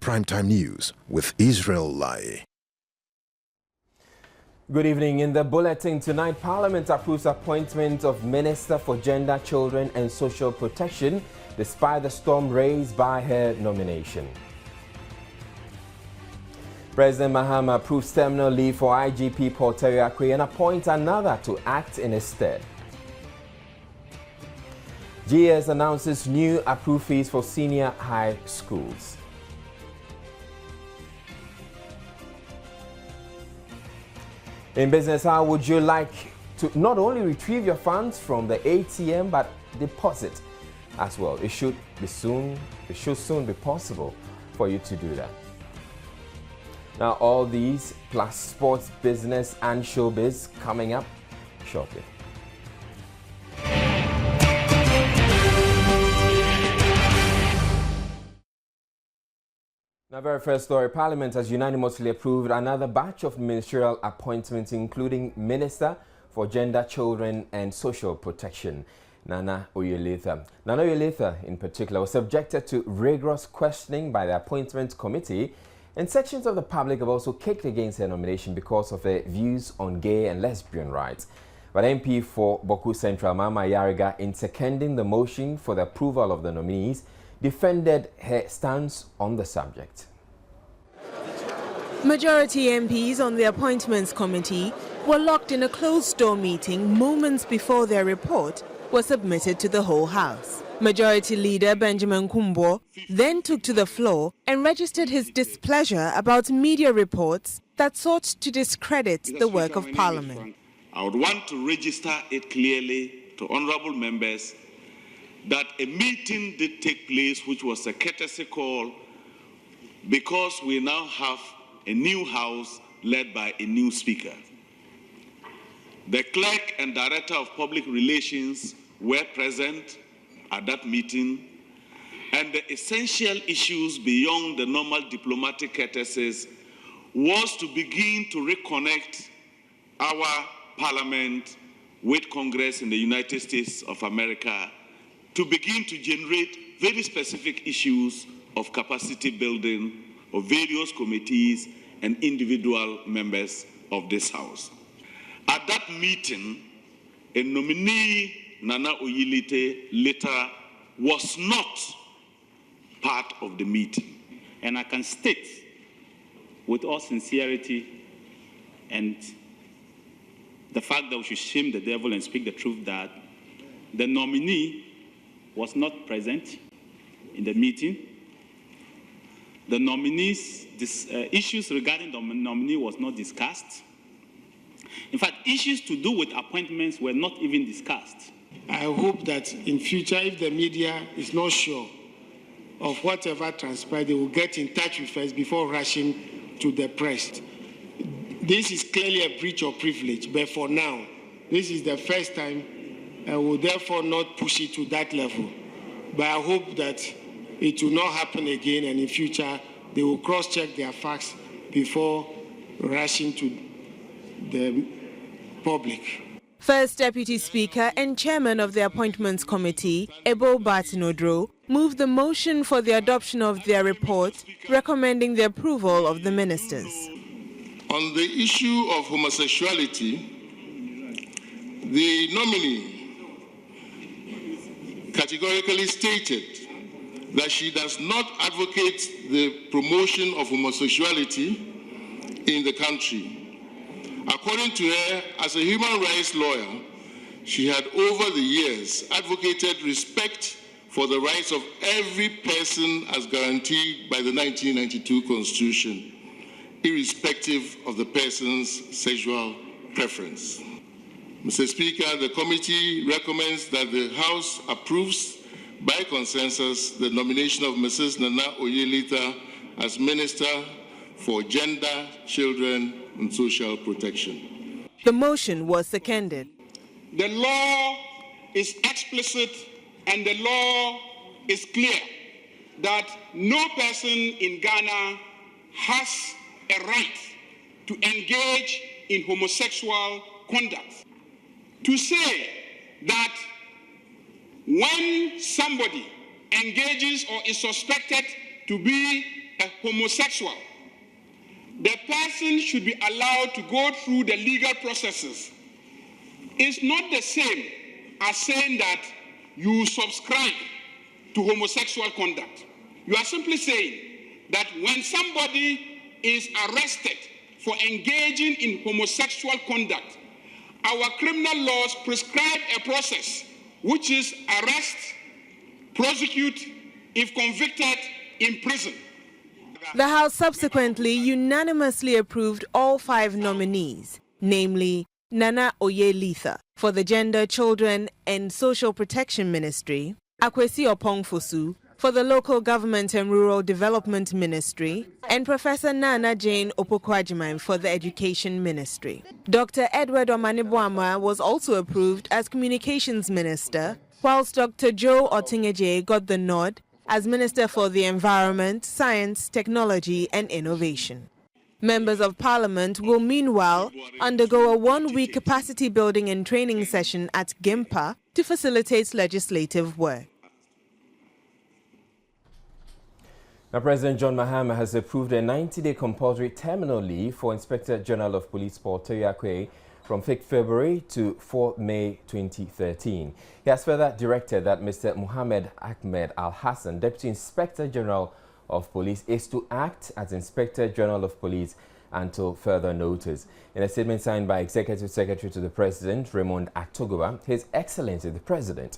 Primetime News with Israel Lai. Good evening. In the bulletin tonight, Parliament approves appointment of Minister for Gender, Children and Social Protection despite the storm raised by her nomination. President Mahama approves terminal leave for IGP Porterio Akwe and appoints another to act in his stead. GS announces new approved fees for senior high schools. In business, how would you like to not only retrieve your funds from the ATM but deposit as well? It should soon be possible for you to do that. Now, all these plus sports, business and showbiz coming up shortly. Now, very first story, Parliament has unanimously approved another batch of ministerial appointments, including Minister for Gender, Children and Social Protection, Nana Oyelitha. Nana Oyelitha, in particular, was subjected to rigorous questioning by the Appointments Committee, and sections of the public have also kicked against her nomination because of her views on gay and lesbian rights. But MP for Boku Central, Mama Yariga, in seconding the motion for the approval of the nominees, defended her stance on the subject. Majority MPs on the Appointments Committee were locked in a closed-door meeting moments before their report was submitted to the whole House. Majority Leader Benjamin Kumbo then took to the floor and registered his displeasure about media reports that sought to discredit the work of Parliament. I would want to register it clearly to honourable members that a meeting did take place, which was a courtesy call, because we now have a new House led by a new Speaker. The clerk and director of public relations were present at that meeting, and the essential issues beyond the normal diplomatic courtesies was to begin to reconnect our Parliament with Congress in the United States of America, to begin to generate very specific issues of capacity building of various committees and individual members of this House. At that meeting, a nominee, Nana Oyelitha, was not part of the meeting. And I can state with all sincerity and the fact that we should shame the devil and speak the truth that the nominee was not present in the meeting. The nominees, issues regarding the nominee was not discussed. In fact, issues to do with appointments were not even discussed. I hope that in future, if the media is not sure of whatever transpired, they will get in touch with us before rushing to the press. This is clearly a breach of privilege, but for now, this is the first time. I will therefore not push it to that level. But I hope that it will not happen again, and in future they will cross-check their facts before rushing to the public. First Deputy Speaker and Chairman of the Appointments Committee, Ebo Batinodro, moved the motion for the adoption of their report, recommending the approval of the ministers. On the issue of homosexuality, the nominee categorically stated that she does not advocate the promotion of homosexuality in the country. According to her, as a human rights lawyer, she had over the years advocated respect for the rights of every person as guaranteed by the 1992 Constitution, irrespective of the person's sexual preference. Mr. Speaker, the committee recommends that the House approves by consensus the nomination of Mrs. Nana Oyelitha as Minister for Gender, Children and Social Protection. The motion was seconded. The law is explicit and the law is clear that no person in Ghana has a right to engage in homosexual conduct. To say that when somebody engages or is suspected to be a homosexual, the person should be allowed to go through the legal processes. It's not the same as saying that you subscribe to homosexual conduct. You are simply saying that when somebody is arrested for engaging in homosexual conduct, our criminal laws prescribe a process which is arrest, prosecute, if convicted, imprison. The House subsequently unanimously approved all 5 nominees, namely Nana Oyelitha for the Gender, Children and Social Protection Ministry, Akwesi Opongfosu for the Local Government and Rural Development Ministry, and Professor Nana Jane Opokwajimam for the Education Ministry. Dr. Edward Omanibuama was also approved as Communications Minister, whilst Dr. Joe Otingeje got the nod as Minister for the Environment, Science, Technology and Innovation. Members of Parliament will meanwhile undergo a 1-week capacity building and training session at GIMPA to facilitate legislative work. Now, President John Mahama has approved a 90-day compulsory terminal leave for Inspector General of Police Paul Toyakwe from 5th February to 4th May 2013. He has further directed that Mr. Muhammad Ahmed Al-Hassan, Deputy Inspector General of Police, is to act as Inspector General of Police until further notice. In a statement signed by Executive Secretary to the President, Raymond Aktogoba, His Excellency the President,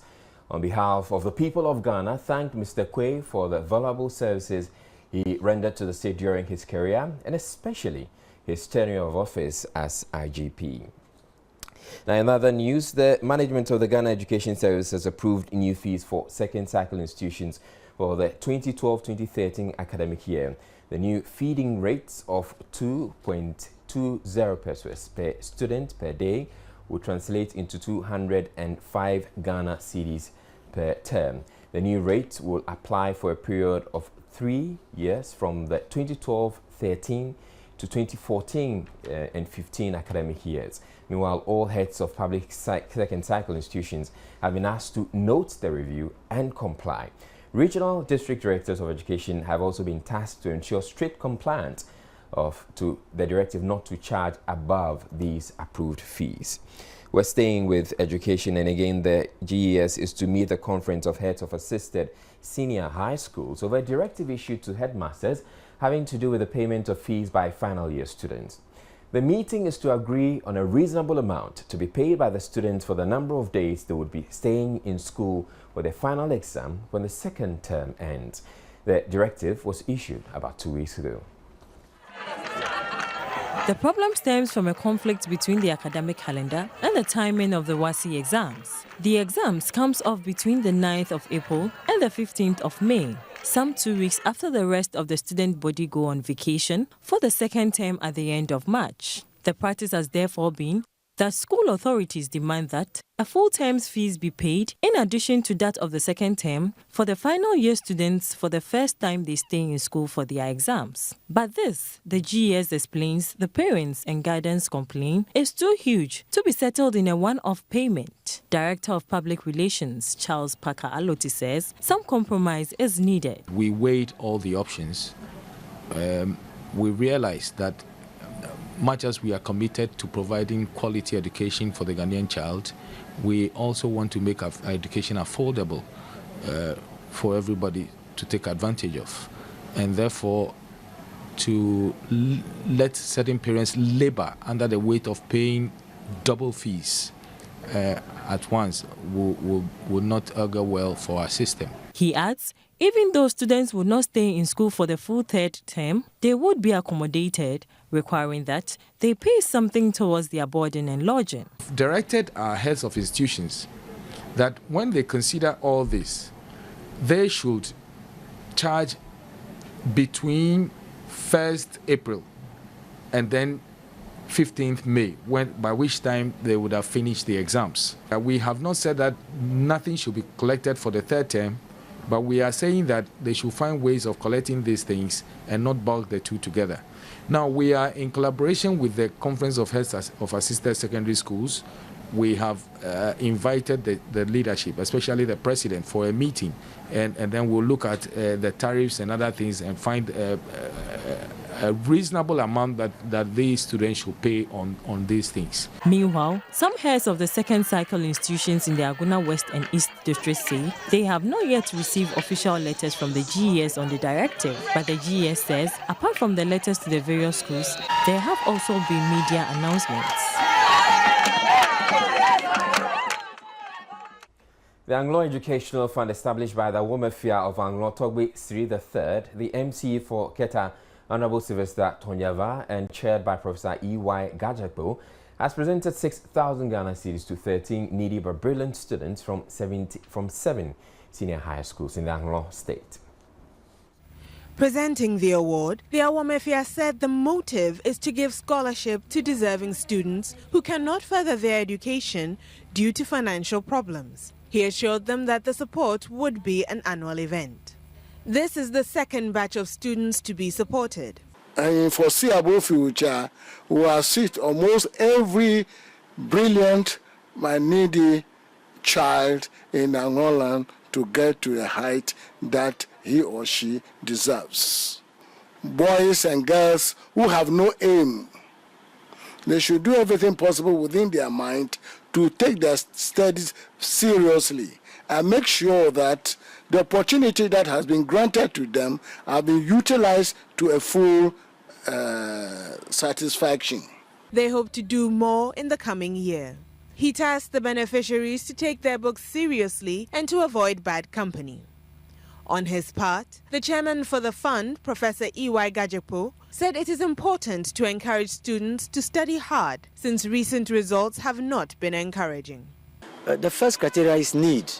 on behalf of the people of Ghana, thanked Mr. Kwe for the valuable services he rendered to the state during his career, and especially his tenure of office as IGP. Now, in other news, the management of the Ghana Education Service has approved new fees for second cycle institutions for the 2012-2013 academic year. The new feeding rates of 2.20 pesos per student per day will translate into 205 Ghana cedis per term. The new rate will apply for a period of 3 years from the 2012-13 to 2014 and 15 academic years. Meanwhile, all heads of public second cycle institutions have been asked to note the review and comply. Regional district directors of education have also been tasked to ensure strict compliance to the directive not to charge above these approved fees. We're staying with education, and again the GES is to meet the Conference of Heads of Assisted Senior High Schools over a directive issued to headmasters having to do with the payment of fees by final year students. The meeting is to agree on a reasonable amount to be paid by the students for the number of days they would be staying in school for their final exam when the second term ends. The directive was issued about 2 weeks ago. The problem stems from a conflict between the academic calendar and the timing of the WASSCE exams. The exams comes off between the 9th of April and the 15th of May, some 2 weeks after the rest of the student body go on vacation for the second term at the end of March. The practice has therefore been that school authorities demand that a full term's fees be paid in addition to that of the second term for the final year students for the first time they stay in school for their exams. But this, the GES explains, the parents and guidance complain, is too huge to be settled in a one-off payment. Director of Public Relations, Charles Parker Aloti, says some compromise is needed. We weighed all the options. We realized that much as we are committed to providing quality education for the Ghanaian child, we also want to make our education affordable for everybody to take advantage of. And therefore, to let certain parents labor under the weight of paying double fees at once will not augur well for our system. He adds, even though students would not stay in school for the full third term, they would be accommodated, requiring that they pay something towards their boarding and lodging. Directed our heads of institutions that when they consider all this, they should charge between 1st April and then 15th May, by which time they would have finished the exams. We have not said that nothing should be collected for the third term, but we are saying that they should find ways of collecting these things and not bulk the two together. Now, we are in collaboration with the Conference of Heads of Assisted Secondary Schools we have invited the leadership, especially the president, for a meeting, and then we'll look at the tariffs and other things and find a reasonable amount that these students should pay on these things. Meanwhile, some heads of the second cycle institutions in the Aguna West and East districts say they have not yet received official letters from the GES on the directive, but the GES says apart from the letters to the various schools, there have also been media announcements. The Anglo Educational Fund, established by the Womafia of Anglo Togbe Sri III, the MCE for Keta, Honorable Sylvester Tonyava, and chaired by Professor E.Y. Gajakpo, has presented 6,000 Ghana cedis to 13 needy but brilliant students from 7 senior high schools in the Anglo state. Presenting the award, the Awomefia said the motive is to give scholarship to deserving students who cannot further their education due to financial problems. He assured them that the support would be an annual event. This is the second batch of students to be supported. And in foreseeable future, we will assist almost every brilliant but needy child in Angola to get to a height that he or she deserves. Boys and girls who have no aim, they should do everything possible within their mind to take their studies seriously and make sure that the opportunity that has been granted to them are being utilized to a full satisfaction. They hope to do more in the coming year. He tasked the beneficiaries to take their books seriously and to avoid bad company. On his part, the chairman for the fund, Professor E.Y. Gajakpo, said it is important to encourage students to study hard since recent results have not been encouraging. The first criteria is need.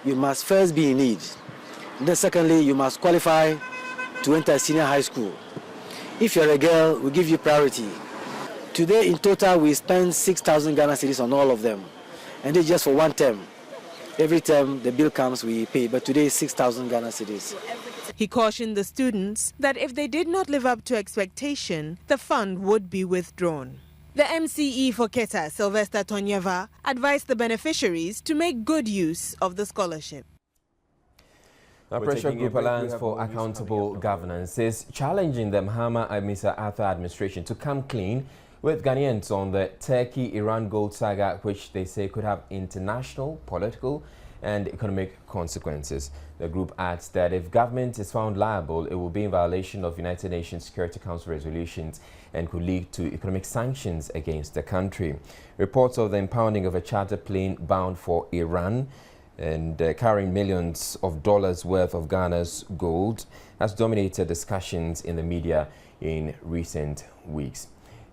You must first be in need. Then secondly, you must qualify to enter senior high school. If you're a girl, we give you priority. Today in total we spend 6,000 Ghana cedis on all of them, and it's just for one term. Every term the bill comes, we pay, but today is 6,000 Ghana cedis. He cautioned the students that if they did not live up to expectation, the fund would be withdrawn. The MCE for Keta, Sylvester Tonyeva, advised the beneficiaries to make good use of the scholarship. The Pressure Group Alliance for Accountable Governance is challenging the Mahama Mr. Arthur administration to come clean with Ghanaians on the Turkey-Iran gold saga, which they say could have international, political and economic consequences. The group adds that if government is found liable, it will be in violation of United Nations Security Council resolutions and could lead to economic sanctions against the country. Reports of the impounding of a charter plane bound for Iran and carrying millions of dollars worth of Ghana's gold has dominated discussions in the media in recent weeks.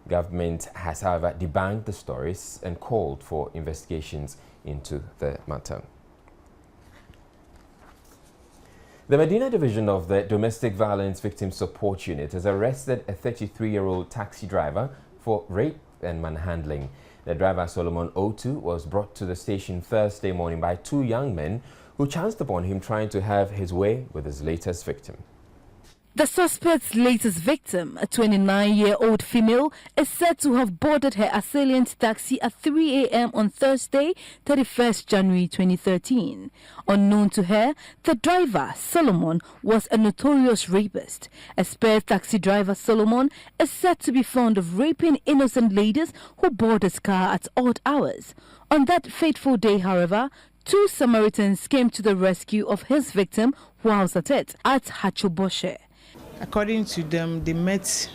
Government has, however, debunked the stories and called for investigations into the matter. The Medina Division of the Domestic Violence Victim Support Unit has arrested a 33-year-old taxi driver for rape and manhandling. The driver, Solomon Otu, was brought to the station Thursday morning by two young men who chanced upon him trying to have his way with his latest victim. The suspect's latest victim, a 29-year-old female, is said to have boarded her assailant taxi at 3 a.m. on Thursday, 31st January 2013. Unknown to her, the driver, Solomon, was a notorious rapist. A spare taxi driver, Solomon, is said to be fond of raping innocent ladies who board his car at odd hours. On that fateful day, however, two Samaritans came to the rescue of his victim whilst at it at Hachoboshe. According to them, they met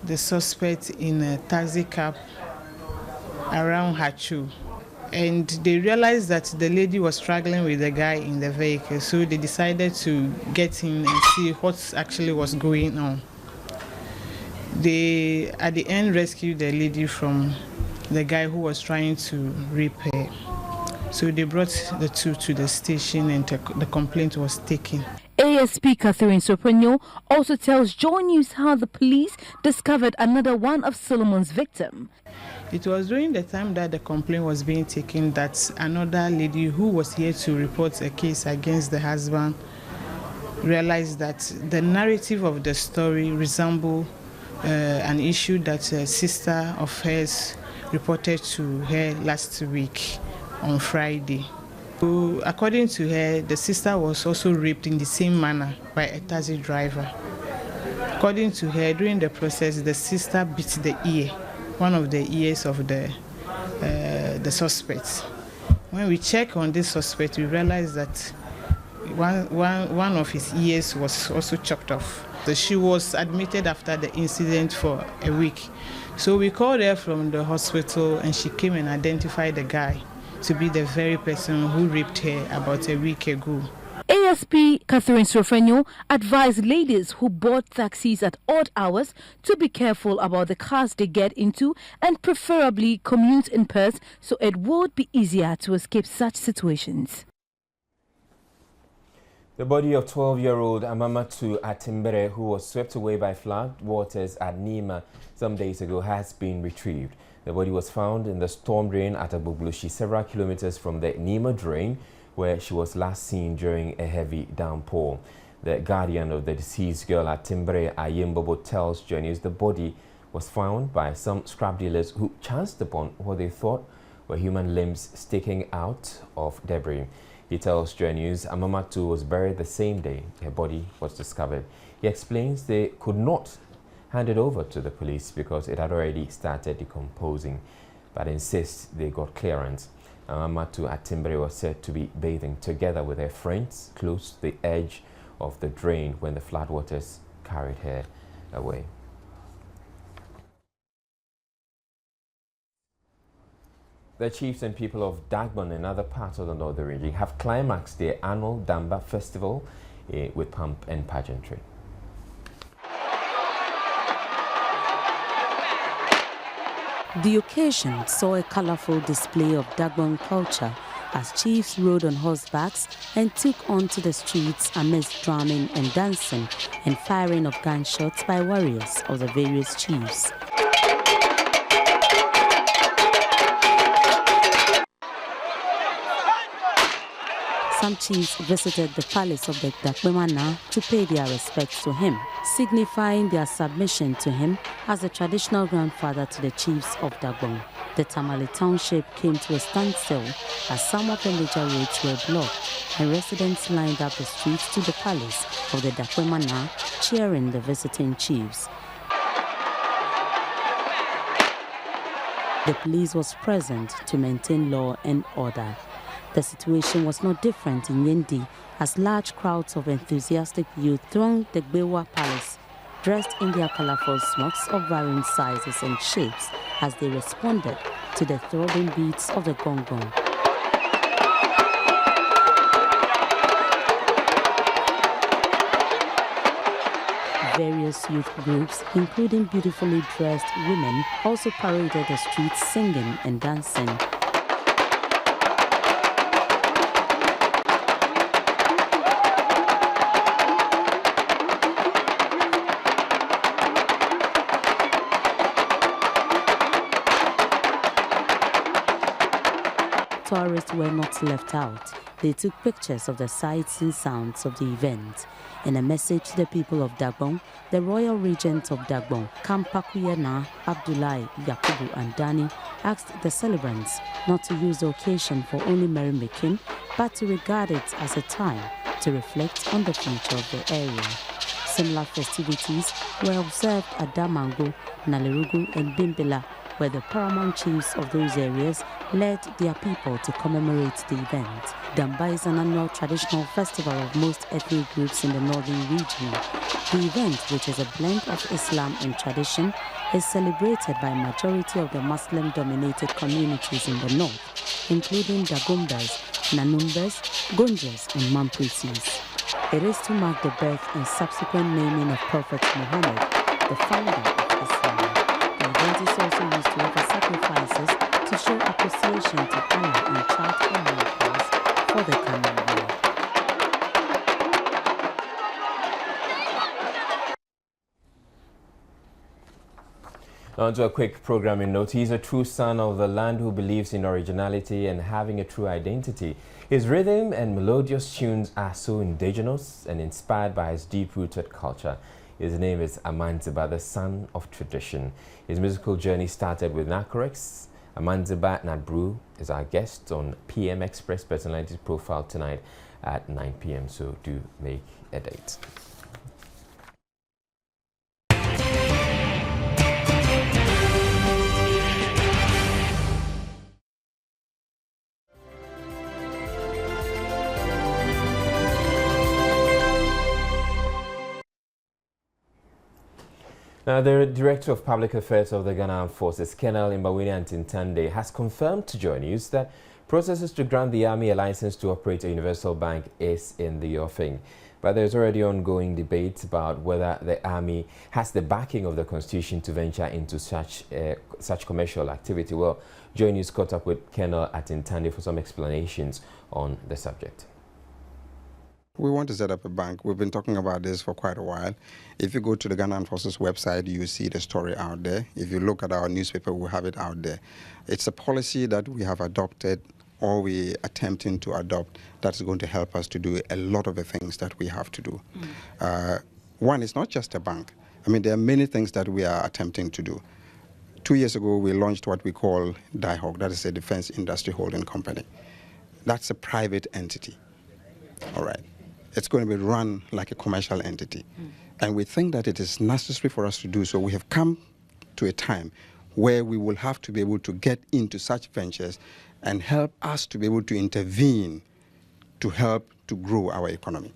the suspect in a taxi cab around Hachu, and they realized that the lady was struggling with the guy in the vehicle, so they decided to get in and see what actually was going on. They, at the end, rescued the lady from the guy who was trying to rape her. So they brought the two to the station and the complaint was taken. ASP Catherine Soprano also tells Joy News how the police discovered another one of Solomon's victims. It was during the time that the complaint was being taken that another lady who was here to report a case against the husband realized that the narrative of the story resembled an issue that a sister of hers reported to her last week on Friday. So, according to her, the sister was also raped in the same manner by a taxi driver. According to her, during the process, the sister bit the ear, one of the ears of the suspect. When we check on this suspect, we realize that one of his ears was also chopped off. So she was admitted after the incident for a week. So we called her from the hospital and she came and identified the guy to be the very person who raped her about a week ago. ASP Catherine Srofenyo advised ladies who board taxis at odd hours to be careful about the cars they get into and preferably commute in pairs so it would be easier to escape such situations. The body of 12-year-old Amamatu Toattenborough, who was swept away by flood waters at Nima some days ago, has been retrieved. The body was found in the storm drain at Abugblushi, several kilometers from the Nima drain, where she was last seen during a heavy downpour. The guardian of the deceased girl at Toattenborough, Ayembobo, tells journalists the body was found by some scrap dealers who chanced upon what they thought were human limbs sticking out of debris. He tells journalists Amamatu was buried the same day her body was discovered. He explains they could not hand it over to the police because it had already started decomposing, but insists they got clearance. Amamatu Toattenborough was said to be bathing together with her friends close to the edge of the drain when the floodwaters carried her away. The chiefs and people of Dagwon and other parts of the northern region have climaxed their annual Damba festival with pomp and pageantry. The occasion saw a colorful display of Dagwon culture as chiefs rode on horsebacks and took onto the streets amidst drumming and dancing and firing of gunshots by warriors of the various chiefs. Some chiefs visited the palace of the Dakwemana to pay their respects to him, signifying their submission to him as the traditional grandfather to the chiefs of Dagwon. The Tamale township came to a standstill as some of the major roads were blocked and residents lined up the streets to the palace of the Dakwemana, cheering the visiting chiefs. The police was present to maintain law and order. The situation was no different in Yendi as large crowds of enthusiastic youth thronged the Gbewa Palace, dressed in their colorful smocks of varying sizes and shapes as they responded to the throbbing beats of the gong gong. Various youth groups, including beautifully dressed women, also paraded the streets singing and dancing. Tourists were not left out. They took pictures of the sights and sounds of the event. In a message to the people of Dagwon, the Royal Regent of Dagwon, Kampakuyana Abdullahi Yakubu Andani, asked the celebrants not to use the occasion for only merrymaking, but to regard it as a time to reflect on the future of the area. Similar festivities were observed at Damango, Nalerugu and Bimbila, where the paramount chiefs of those areas led their people to commemorate the event. Damba is an annual traditional festival of most ethnic groups in the northern region. The event, which is a blend of Islam and tradition, is celebrated by a majority of the Muslim-dominated communities in the north, including Dagombas, Nanumbas, Gonjas, and Mamprisis. It is to mark the birth and subsequent naming of Prophet Muhammad, the founder of Islam. The event is also used to offer sacrifices to show appreciation to Allah and chant for miracles for the coming year. On to a quick programming note. He is a true son of the land who believes in originality and having a true identity. His rhythm and melodious tunes are so indigenous and inspired by his deep-rooted culture. His name is Amanziba, the son of tradition. His musical journey started with Nakorex Amanziba Nadbru is our guest on PM Express Personality Profile tonight at 9 p.m. So do make a date. Now, the Director of Public Affairs of the Ghana Armed Forces, Colonel Mbawini Antintande, has confirmed to Joy News that processes to grant the Army a license to operate a universal bank is in the offing. But there's already ongoing debate about whether the Army has the backing of the Constitution to venture into such commercial activity. Well, Joy News caught up with Colonel Antintande for some explanations on the subject. We want to set up a bank. We've been talking about this for quite a while. If you go to the Ghana Armed Forces website, you see the story out there. If you look at our newspaper, we have it out there. It's a policy that we have adopted or we're attempting to adopt that's going to help us to do a lot of the things that we have to do. One, it's not just a bank. I mean, there are many things that we are attempting to do. 2 years ago, we launched what we call DIHOC, that is a Defense Industry Holding Company. That's a private entity, all right? It's going to be run like a commercial entity. And we think that it is necessary for us to do so. We have come to a time where we will have to be able to get into such ventures and help us to be able to intervene to help to grow our economy.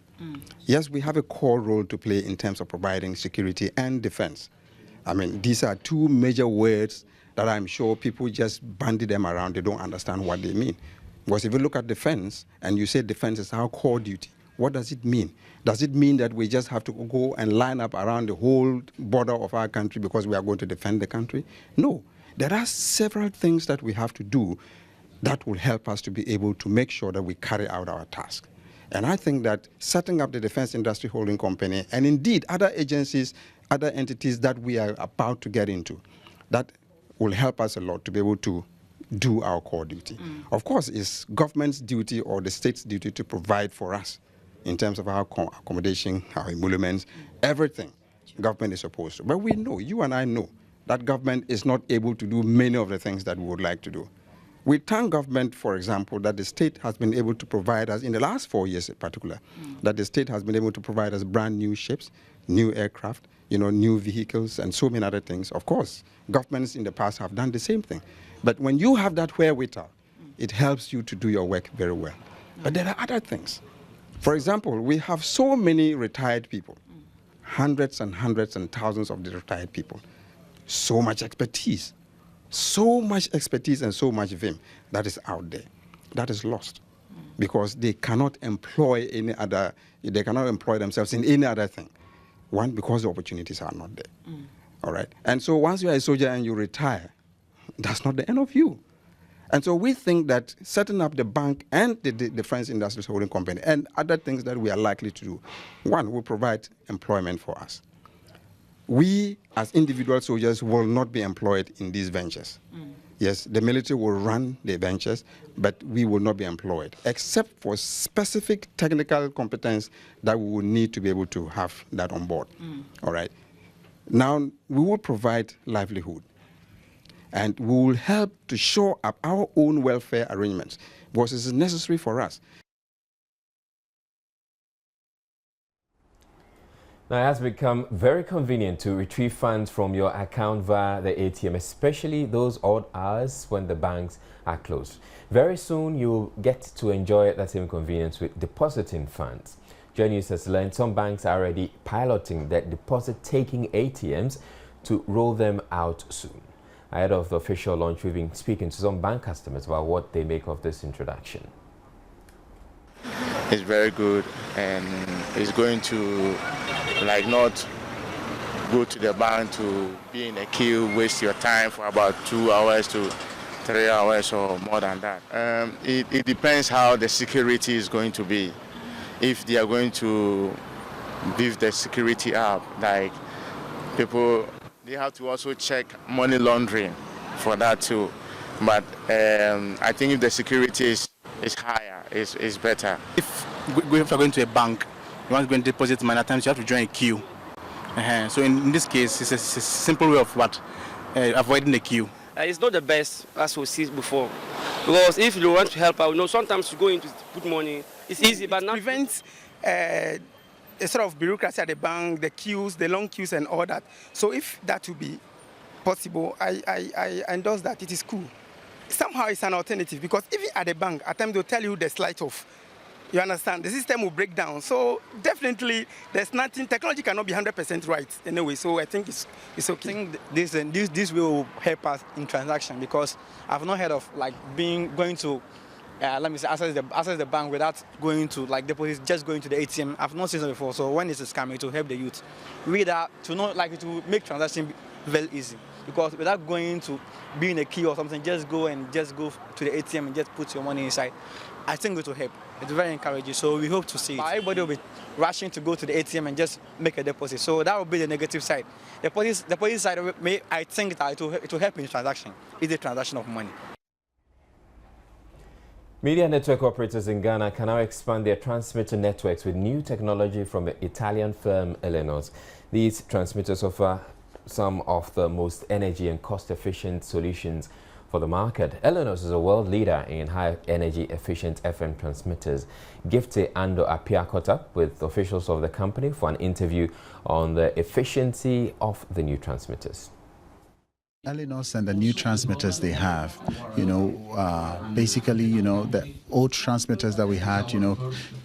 Yes, we have a core role to play in terms of providing security and defense. I mean, these are two major words that I'm sure people just bandy them around. They don't understand what they mean. Because if you look at defense and you say defense is our core duty, what does it mean? Does it mean that we just have to go and line up around the whole border of our country because we are going to defend the country? No. There are several things that we have to do that will help us to be able to make sure that we carry out our task. And I think that setting up the Defense Industry Holding Company and indeed other agencies, other entities that we are about to get into, that will help us a lot to be able to do our core duty. Of course, it's government's duty or the state's duty to provide for us in terms of our accommodation, our emoluments, everything government is supposed to. But we know, you and I know, that government is not able to do many of the things that we would like to do. We thank government, for example, that the state has been able to provide us, in the last 4 years in particular, that the state has been able to provide us brand new ships, new aircraft, new vehicles, and so many other things. Of course, governments in the past have done the same thing. But when you have that wherewithal, it helps you to do your work very well. But there are other things. For example, we have so many retired people, hundreds and thousands of the retired people, so much expertise and so much vim that is out there, that is lost because they cannot employ they cannot employ themselves in any other thing. One, because the opportunities are not there, all right? And so once you are a soldier and you retire, that's not the end of you. And so we think that setting up the bank and the Defense Industry Holding Company and other things that we are likely to do, one, will provide employment for us. We, as individual soldiers, will not be employed in these ventures. Yes, the military will run the ventures, but we will not be employed, except for specific technical competence that we will need to be able to have that on board. All right. Now, we will provide livelihood. And we will help to shore up our own welfare arrangements because it is necessary for us. Now, it has become very convenient to retrieve funds from your account via the ATM, especially those odd hours when the banks are closed. Very soon, you'll get to enjoy that same convenience with depositing funds. Joy News has learned some banks are already piloting their deposit-taking ATMs to roll them out soon. Ahead of the official launch, we've been speaking to some bank customers about what they make of this introduction. It's very good and it's going to not go to the bank to be in a queue, waste your time for about 2 hours to 3 hours or more than that. It depends how the security is going to be. If they are going to beef the security up, like people, they have to also check money laundering for that too. But I think if the security is higher, it's better. If you're going to a bank, you want to go and deposit money, at times you have to join a queue. So in this case, it's a simple way of avoiding the queue. it's not the best as we see before. Because if you want to help out, sometimes you go into put money, it's easy, but now prevents a sort of bureaucracy at the bank, the queues, the long queues and all that. So if that would be possible, I endorse that. It is cool. Somehow it's an alternative, because even at the bank, at times they'll tell you the slight off. You understand? The system will break down. So definitely, there's nothing. Technology cannot be 100% right anyway. So I think it's okay. I think this will help us in transaction, because I've not heard of like going to let me say access the bank without going to like deposits, just going to the ATM. I've not seen that before. So when it's a scam, it will help the youth. Read that to know, like, it will make transaction very easy, because without going to being a key or something, just go to the ATM and just put your money inside. I think it will help. It's very encouraging, so we hope to see it. Everybody will be rushing to go to the ATM and just make a deposit. So that will be the negative side. The positive side, I think that it will help in transaction. It's a transaction of money. Media network operators in Ghana can now expand their transmitter networks with new technology from the Italian firm Elenos. These transmitters offer some of the most energy and cost-efficient solutions for the market. Elenos is a world leader in high energy efficient FM transmitters. Gifty Ando Apia caught up with officials of the company for an interview on the efficiency of the new transmitters. Elenos and the new transmitters they have, basically, the old transmitters that we had,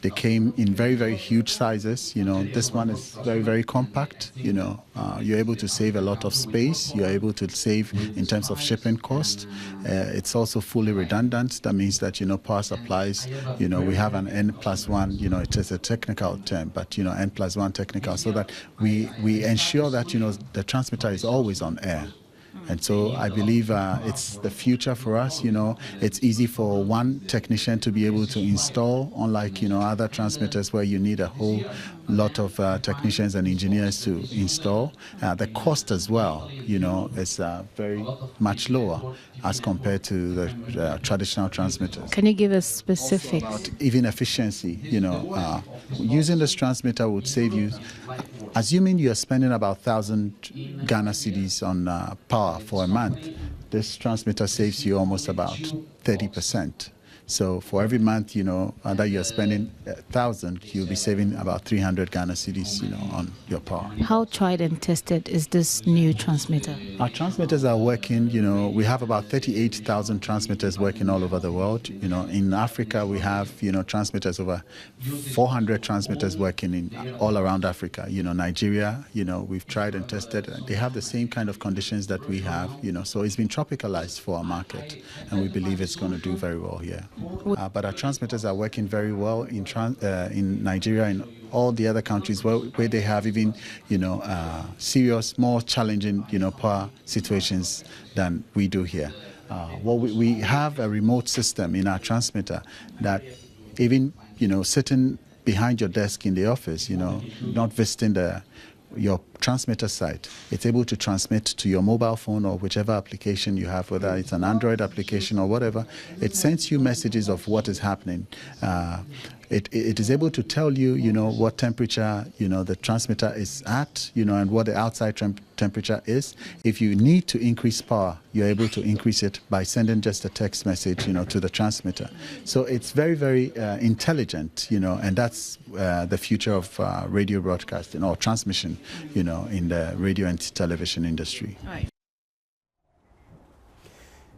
they came in very, very huge sizes. This one is very, very compact. You're able to save a lot of space. You're able to save in terms of shipping cost. It's also fully redundant. That means that, power supplies, we have an N+1, it is a technical term, but, N+1 technical, so that we ensure that, the transmitter is always on air. And so I believe it's the future for us. It's easy for one technician to be able to install, unlike, other transmitters where you need a whole lot of technicians and engineers to install. The cost as well, is very much lower as compared to the traditional transmitters. Can you give us specifics? Even efficiency, using this transmitter would save you, assuming you are spending about 1,000 Ghana cedis on power for a month, this transmitter saves you almost about 30%. So for every month, that you're spending 1,000, you'll be saving about 300 Ghana cedis, on your power. How tried and tested is this new transmitter? Our transmitters are working, we have about 38,000 transmitters working all over the world. In Africa, we have, transmitters, over 400 transmitters working all around Africa. Nigeria, we've tried and tested. They have the same kind of conditions that we have, so it's been tropicalized for our market, and we believe it's going to do very well here. But our transmitters are working very well in Nigeria and all the other countries where they have even, serious, more challenging, power situations than we do here. We have a remote system in our transmitter that even, sitting behind your desk in the office, not visiting your transmitter site, it's able to transmit to your mobile phone or whichever application you have, whether it's an Android application or whatever. It sends you messages of what is happening. It is able to tell you, what temperature, the transmitter is at, and what the outside temperature is. If you need to increase power, you're able to increase it by sending just a text message, to the transmitter. So it's very, very intelligent, and that's the future of radio broadcasting or transmission, in the radio and television industry. Right.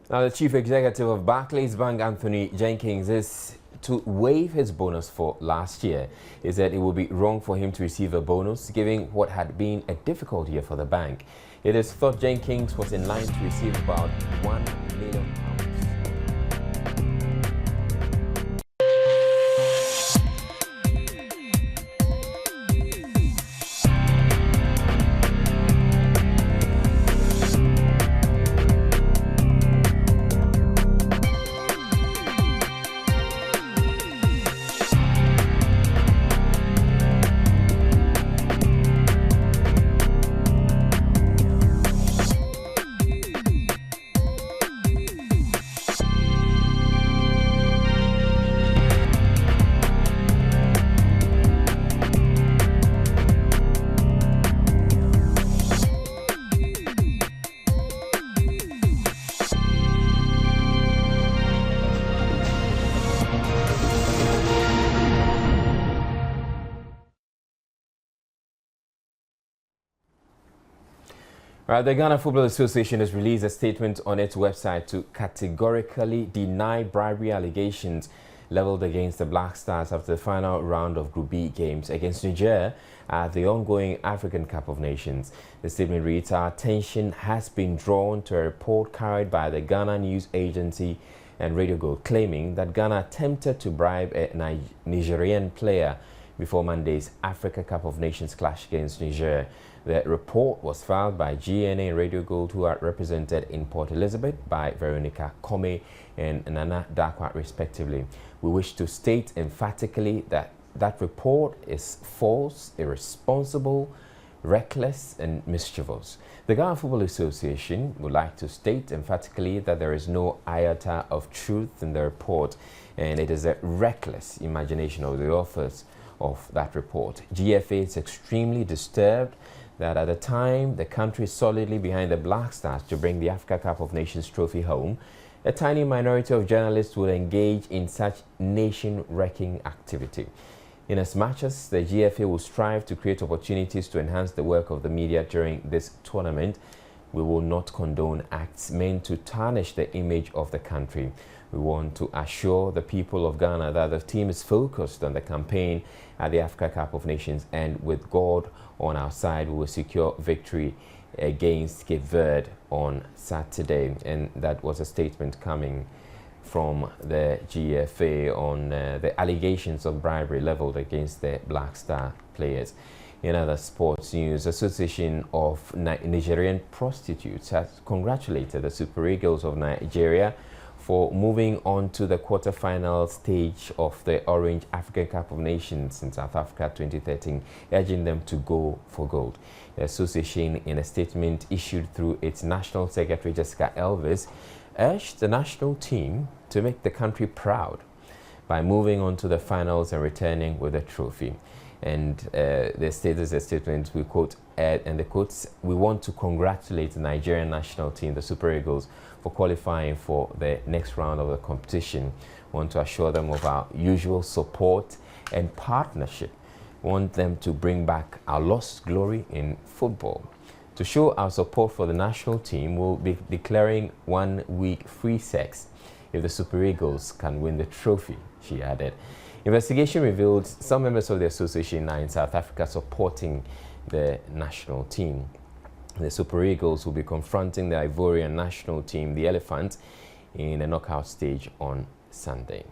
Now, the Chief Executive of Barclays Bank, Anthony Jenkins, is to waive his bonus for last year. He said it would be wrong for him to receive a bonus, given what had been a difficult year for the bank. It is thought Jenkins was in line to receive about £1 million. Right, the Ghana Football Association has released a statement on its website to categorically deny bribery allegations leveled against the Black Stars after the final round of Group B games against Niger at the ongoing African Cup of Nations. The statement reads, "Our attention has been drawn to a report carried by the Ghana News Agency and Radio Gold claiming that Ghana attempted to bribe a Nigerian player before Monday's Africa Cup of Nations clash against Niger. The report was filed by GNA and Radio Gold, who are represented in Port Elizabeth by Veronica Kome and Nana Dagwon, respectively. We wish to state emphatically that that report is false, irresponsible, reckless and mischievous. The Ghana Football Association would like to state emphatically that there is no iota of truth in the report, and it is a reckless imagination of the authors of that report. GFA is extremely disturbed that at the time the country is solidly behind the Black Stars to bring the Africa Cup of Nations trophy home, a tiny minority of journalists will engage in such nation-wrecking activity. Inasmuch as the GFA will strive to create opportunities to enhance the work of the media during this tournament, we will not condone acts meant to tarnish the image of the country. We want to assure the people of Ghana that the team is focused on the campaign at the Africa Cup of Nations, and with God on our side, we will secure victory against Cape Verde on Saturday." And that was a statement coming from the GFA on the allegations of bribery leveled against the Black Star players. In other sports news, Association of Nigerian Prostitutes has congratulated the Super Eagles of Nigeria for moving on to the quarter-final stage of the Orange African Cup of Nations in South Africa 2013, urging them to go for gold. The association, in a statement issued through its National Secretary Jessica Elvis, urged the national team to make the country proud by moving on to the finals and returning with a trophy. And they stated a statement, we quote, and the quotes, "We want to congratulate the Nigerian national team, the Super Eagles, for qualifying for the next round of the competition. We want to assure them of our usual support and partnership. We want them to bring back our lost glory in football. To show our support for the national team, we'll be declaring 1 week free sex if the Super Eagles can win the trophy," she added. Investigation revealed some members of the association are in South Africa supporting the national team. The Super Eagles will be confronting the Ivorian national team, the Elephants, in a knockout stage on Sunday.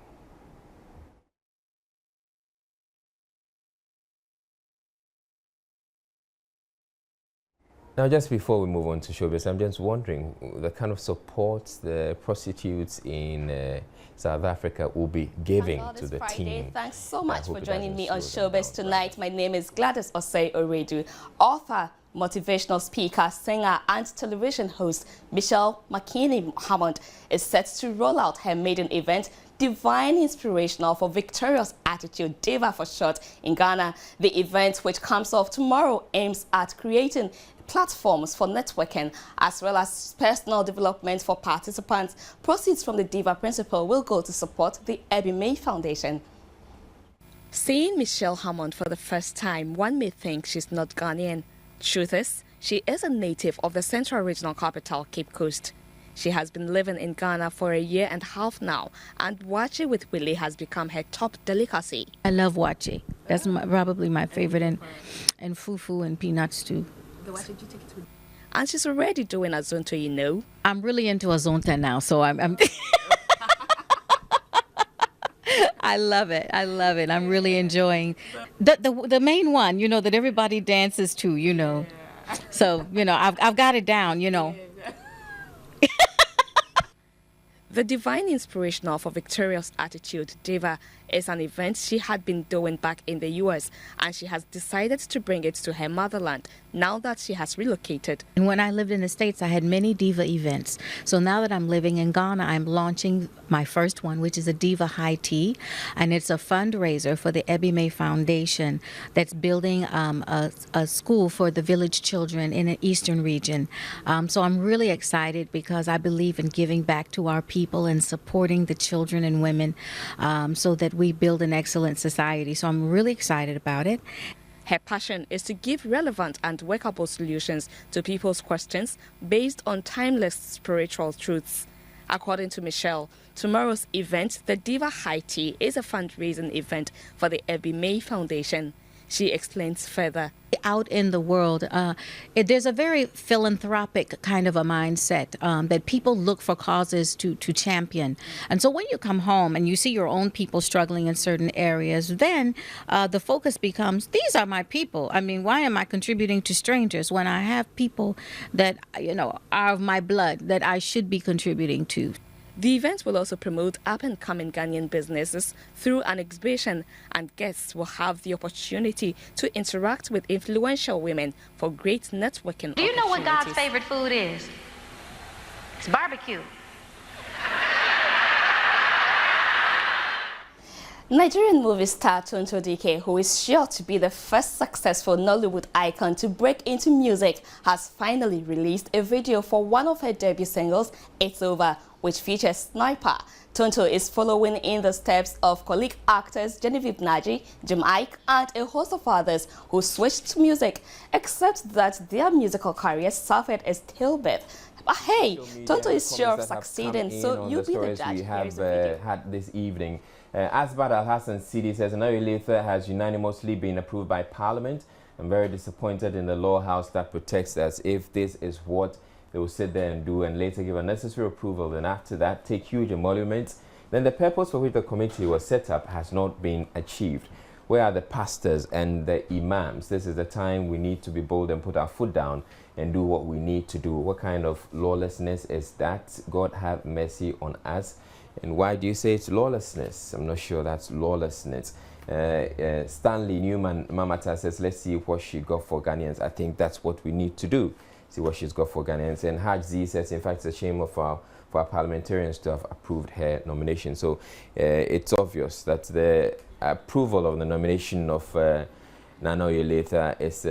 Now, just before we move on to showbiz, I'm just wondering the kind of support the prostitutes in South Africa will be giving to the team. Thanks so much for joining me on Showbiz tonight. My name is Gladys Osei Oredu. Author, motivational speaker, singer and television host Michelle McKinney-Hammond is set to roll out her maiden event, Divine Inspirational for Victorious Attitude, DIVA for short, in Ghana. The event, which comes off tomorrow, aims at creating platforms for networking as well as personal development for participants. Proceeds from the DIVA principle will go to support the Ebbie May Foundation. Seeing Michelle Hammond for the first time, one may think she's not Ghanaian. Truth is, she is a native of the Central Regional Capital, Cape Coast. She has been living in Ghana for a year and a half now, and wache with Willie has become her top delicacy. I love wache. That's probably my favorite, and fufu and peanuts too. And she's already doing Azonto, you know. I'm really into Azonto now, so I'm I love it. I love it. I'm really enjoying the main one, you know, that everybody dances to, you know. So, you know, I've got it down, you know. The Divine Inspirational for Victorious Attitude, DIVA, is an event she had been doing back in the US, and she has decided to bring it to her motherland now that she has relocated. And when I lived in the States, I had many DIVA events. So now that I'm living in Ghana, I'm launching my first one, which is a DIVA High Tea, and it's a fundraiser for the Ebbie May Foundation that's building a school for the village children in the eastern region. So I'm really excited because I believe in giving back to our people and supporting the children and women so that we build an excellent society. So I'm really excited about it. Her passion is to give relevant and workable solutions to people's questions based on timeless spiritual truths. According to Michelle, tomorrow's event, the Diva High Tea, is a fundraising event for the Ebby May Foundation. She explains further. Out in the world, there's a very philanthropic kind of a mindset that people look for causes to champion. And so when you come home and you see your own people struggling in certain areas, then the focus becomes, these are my people. I mean, why am I contributing to strangers when I have people that, are of my blood that I should be contributing to? The event will also promote up-and-coming Ghanaian businesses through an exhibition, and guests will have the opportunity to interact with influential women for great networking. Do you know what God's favorite food is? It's barbecue. Nigerian movie star Tonto Dike, who is sure to be the first successful Nollywood icon to break into music, has finally released a video for one of her debut singles, It's Over, which features Sniper. Tonto is following in the steps of colleague actors Genevieve Naji, Jim Ike, and a host of others who switched to music, except that their musical careers suffered a stillbirth. But hey, Tonto is sure of succeeding, so you'll be the judge. We have had this evening. Asbad Al-Hassan Sidi says, Anayo Iletha has unanimously been approved by Parliament. I'm very disappointed in the law house that protects us. If this is what they will sit there and do and later give a necessary approval, then after that take huge emoluments, then the purpose for which the committee was set up has not been achieved. Where are the pastors and the imams? This is the time we need to be bold and put our foot down and do what we need to do. What kind of lawlessness is that? God have mercy on us. And why do you say it's lawlessness? I'm not sure that's lawlessness. Stanley Newman Mamata says, let's see what she got for Ghanaians. I think that's what we need to do. See what she's got for Ghanaians. And Haj Z says, in fact, it's a shame for our parliamentarians to have approved her nomination. So it's obvious that the approval of the nomination of Nanoye Iletha is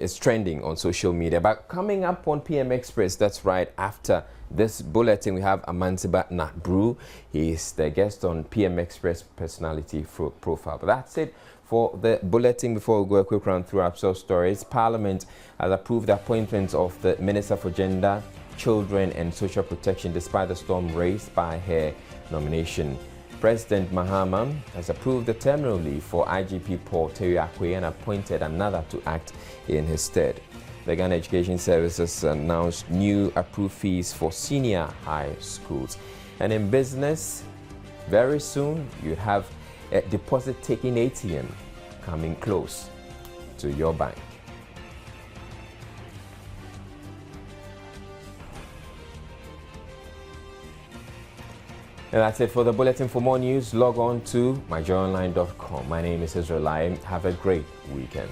it's trending on social media. But coming up on PM Express, that's right after this bulletin, we have Amantiba Natbru. He is the guest on PM Express personality profile. But that's it for the bulletin. Before we go a quick run through our stories, Parliament has approved the appointment of the Minister for Gender, Children and Social Protection despite the storm raised by her nomination. President Mahama has approved the terminal leave for IGP Paul Teriakwe and appointed another to act in his stead. The Ghana Education Services announced new approved fees for senior high schools. And in business, very soon you have a deposit-taking ATM coming close to your bank. And that's it for the bulletin. For more news, log on to myjoyonline.com. My name is Israel. Have a great weekend.